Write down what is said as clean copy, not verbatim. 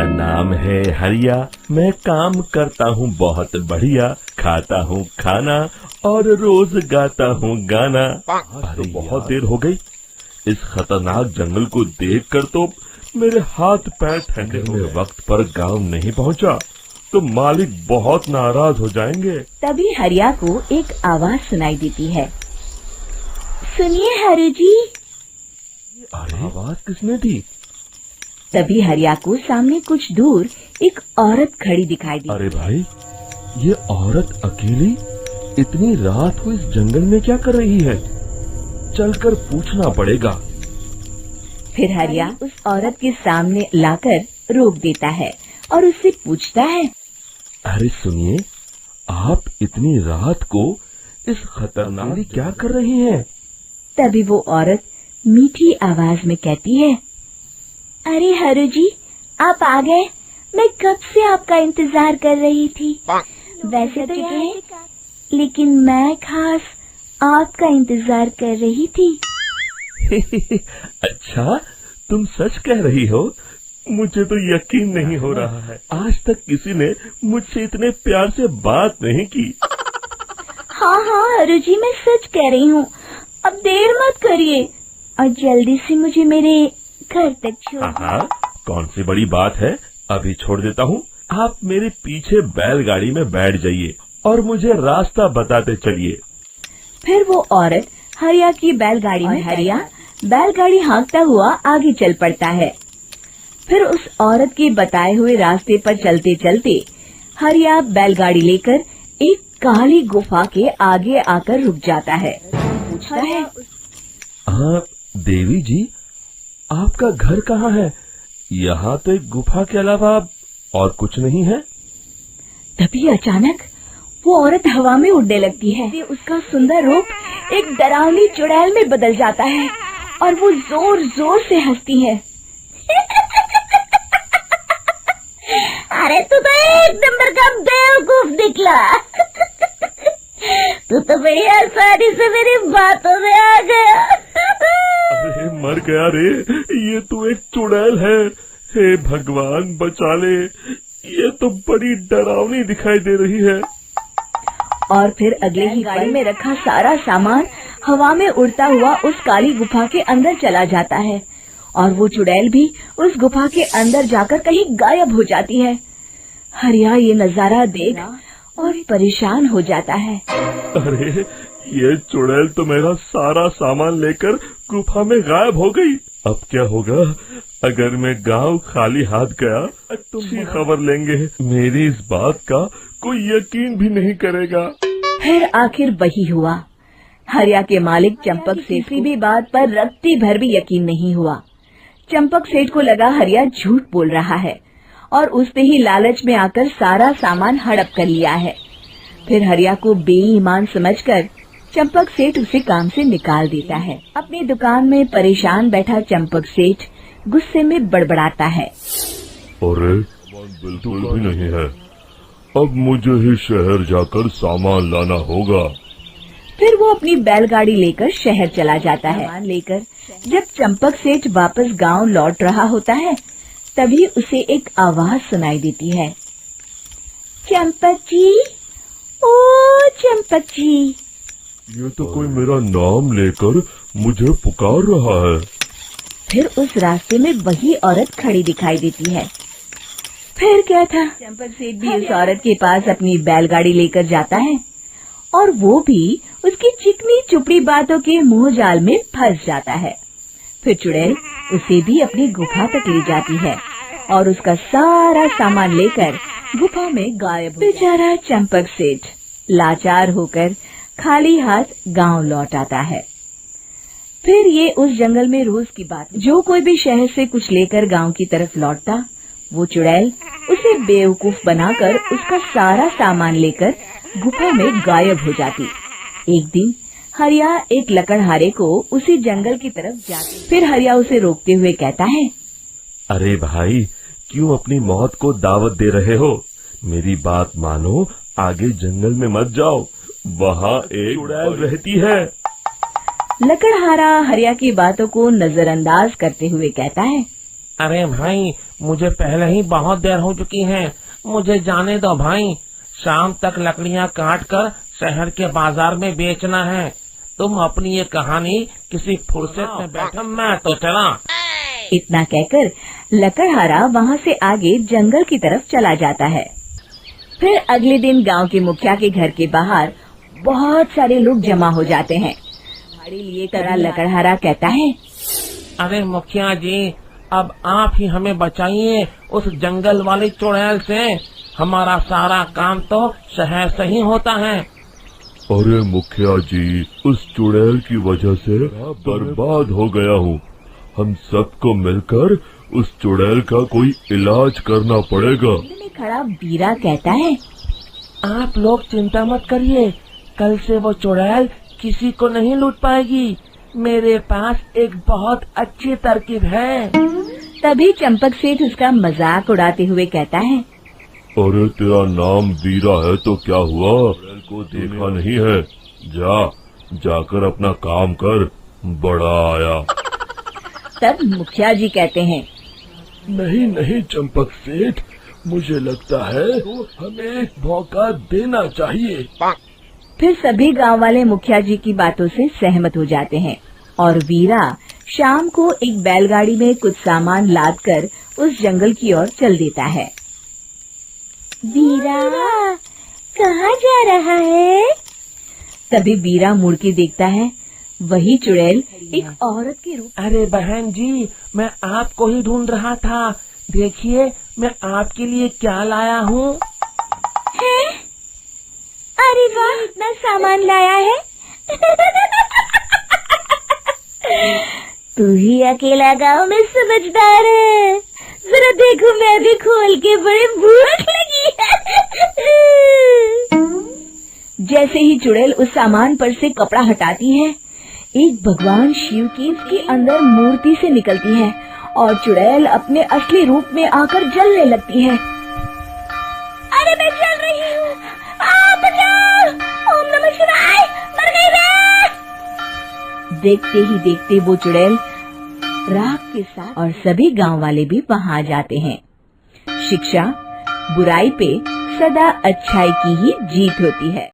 मेरा नाम है हरिया, मैं काम करता हूँ बहुत बढ़िया, खाता हूँ खाना और रोज गाता हूँ गाना। अरे बहुत देर हो गई, इस खतरनाक जंगल को देखकर तो मेरे हाथ पैर ठंडे हो गए। वक्त पर गांव नहीं पहुँचा तो मालिक बहुत नाराज हो जाएंगे। तभी हरिया को एक आवाज सुनाई देती है। सुनिए हरु जी। अरे आवाज किसने दी? तभी हरिया को सामने कुछ दूर एक औरत खड़ी दिखाई दी। अरे भाई, ये औरत अकेली इतनी रात को इस जंगल में क्या कर रही है? चलकर पूछना पड़ेगा। फिर हरिया उस औरत के सामने लाकर रोक देता है और उससे पूछता है, अरे सुनिए, आप इतनी रात को इस खतरनाक क्या कर रही हैं? तभी वो औरत मीठी आवाज में कहती है, अरे हरु जी, आप आ गए। मैं कब से आपका इंतजार कर रही थी। वैसे तो ये है, लेकिन मैं खास आपका इंतजार कर रही थी। अच्छा, तुम सच कह रही हो? मुझे तो यकीन नहीं हो रहा है। आज तक किसी ने मुझसे इतने प्यार से बात नहीं की। हाँ हरु जी, मैं सच कह रही हूँ। अब देर मत करिए और जल्दी से मुझे मेरे घर तक छोड़। हाँ, कौन सी बड़ी बात है, अभी छोड़ देता हूँ। आप मेरे पीछे बैलगाड़ी में बैठ जाइए और मुझे रास्ता बताते चलिए। फिर वो औरत हरिया की बैलगाड़ी में, हरिया बैलगाड़ी हाँकता हुआ आगे चल पड़ता है। फिर उस औरत के बताए हुए रास्ते पर चलते चलते हरिया बैलगाड़ी लेकर एक काली गुफा के आगे आकर रुक जाता है। पूछता है, हाँ देवी जी, आपका घर कहाँ है? यहाँ तो एक गुफा के अलावा और कुछ नहीं है। तभी अचानक वो औरत हवा में उड़ने लगती है। उसका सुंदर रूप एक डरावनी चुड़ैल में बदल जाता है और वो जोर जोर से हंसती है। अरे तू तो एक नंबर का बेवकूफ निकला। तू तो बड़ी आसानी से मेरी बातों में आ गया। अरे मर गया रे, ये तो एक चुड़ैल है। हे भगवान बचा ले, ये तो बड़ी डरावनी दिखाई दे रही है। और फिर अगले ही गाड़ी में रखा सारा सामान हवा में उड़ता हुआ उस काली गुफा के अंदर चला जाता है और वो चुड़ैल भी उस गुफा के अंदर जाकर कहीं गायब हो जाती है। हरिया ये नजारा देख और परेशान हो जाता है। अरे ये चुड़ैल तो मेरा सारा सामान लेकर गुफा में गायब हो गई। अब क्या होगा अगर मैं गांव खाली हाथ गया? तुम खबर लेंगे, मेरी इस बात का कोई यकीन भी नहीं करेगा। फिर आखिर वही हुआ। हरिया के मालिक चंपक सेठ की भी बात पर रत्ती भर भी यकीन नहीं हुआ। चंपक सेठ को लगा हरिया झूठ बोल रहा है और उसने ही लालच में आकर सारा सामान हड़प कर लिया है। फिर हरिया को बेईमान समझकर चंपक सेठ उसे काम से निकाल देता है। अपनी दुकान में परेशान बैठा चंपक सेठ गुस्से में बड़बड़ाता है, अरे बिल्कुल भी नहीं है, अब मुझे ही शहर जाकर सामान लाना होगा। फिर वो अपनी बैलगाड़ी लेकर शहर चला जाता है। सामान लेकर जब चंपक सेठ वापस गांव लौट रहा होता है, तभी उसे एक आवाज सुनाई देती है, चंपक जी, ओ चंपक जी। ये तो कोई मेरा नाम लेकर मुझे पुकार रहा है। फिर उस रास्ते में वही औरत खड़ी दिखाई देती है। फिर क्या था, चंपक सेठ भी उस औरत के पास अपनी बैलगाड़ी लेकर जाता है और वो भी उसकी चिकनी चुपड़ी बातों के मोह जाल में फंस जाता है। फिर चुड़ैल उसे भी अपनी गुफा तक ले जाती है और उसका सारा सामान लेकर गुफा में गायब हो जाता है। बेचारा चंपक सेठ लाचार होकर खाली हाथ गांव लौट आता है। फिर ये उस जंगल में रोज की बात, जो कोई भी शहर से कुछ लेकर गांव की तरफ लौटता, वो चुड़ैल उसे बेवकूफ बनाकर उसका सारा सामान लेकर गुफा में गायब हो जाती। एक दिन हरिया एक लकड़हारे को उसी जंगल की तरफ जाती। फिर हरिया उसे रोकते हुए कहता है, अरे भाई, क्यों अपनी मौत को दावत दे रहे हो? मेरी बात मानो, आगे जंगल में मत जाओ, वहाँ एक चुड़ैल रहती है। लकड़हारा हरिया की बातों को नजरअंदाज करते हुए कहता है, अरे भाई, मुझे पहले ही बहुत देर हो चुकी है, मुझे जाने दो भाई। शाम तक लकड़ियाँ काट कर शहर के बाजार में बेचना है। तुम अपनी ये कहानी किसी फुर्सत में बैठो, मैं तो चला। इतना कहकर लकड़हारा वहाँ से आगे जंगल की तरफ चला जाता है। फिर अगले दिन गांव के मुखिया के घर के बाहर बहुत सारे लोग जमा हो जाते हैं। गाड़ी लिए करा लकड़हारा कहता है, अरे मुखिया जी, अब आप ही हमें बचाइए उस जंगल वाली चुड़ैल से। हमारा सारा काम तो शहर से ही होता है। अरे मुखिया जी, उस चुड़ैल की वजह से बर्बाद हो गया हूँ। हम सबको मिलकर उस चुड़ैल का कोई इलाज करना पड़ेगा। में खड़ा वीरा कहता है, आप लोग चिंता मत करिए, कल से वो चुड़ैल किसी को नहीं लूट पाएगी। मेरे पास एक बहुत अच्छी तरकीब है। तभी चंपक सेठ उसका मजाक उड़ाते हुए कहता है, अरे तेरा नाम वीरा है तो क्या हुआ? चुड़ैल को देखा नहीं है? जाकर अपना काम कर, बड़ा आया। तब मुखिया जी कहते हैं, नहीं चंपक सेठ, मुझे लगता है हमें एक मौका देना चाहिए। फिर सभी गांव वाले मुखिया जी की बातों से सहमत हो जाते हैं और वीरा शाम को एक बैलगाड़ी में कुछ सामान लादकर उस जंगल की ओर चल देता है। वीरा कहाँ जा रहा है? तभी वीरा मुड़ के देखता है, वही चुड़ैल एक औरत के रूप। अरे बहन जी, मैं आपको ही ढूंढ रहा था। देखिए, मैं आपके लिए क्या लाया हूँ। अरे वाह, इतना सामान लाया है। तू ही अकेला गांव में समझदार है। जरा देखो, मैं भी खोल के, बड़ी भूख लगी है। जैसे ही चुड़ैल उस सामान पर से कपड़ा हटाती है, एक भगवान शिव की उसके अंदर मूर्ति से निकलती है और चुड़ैल अपने असली रूप में आकर जलने लगती है। अरे मैं जल रही हूँ, बचाओ! ओम नमः शिवाय! मर गई मैं! देखते ही देखते वो चुड़ैल राख के साथ, और सभी गांव वाले भी वहां जाते हैं। शिक्षा बुराई पे सदा अच्छाई की ही जीत होती है।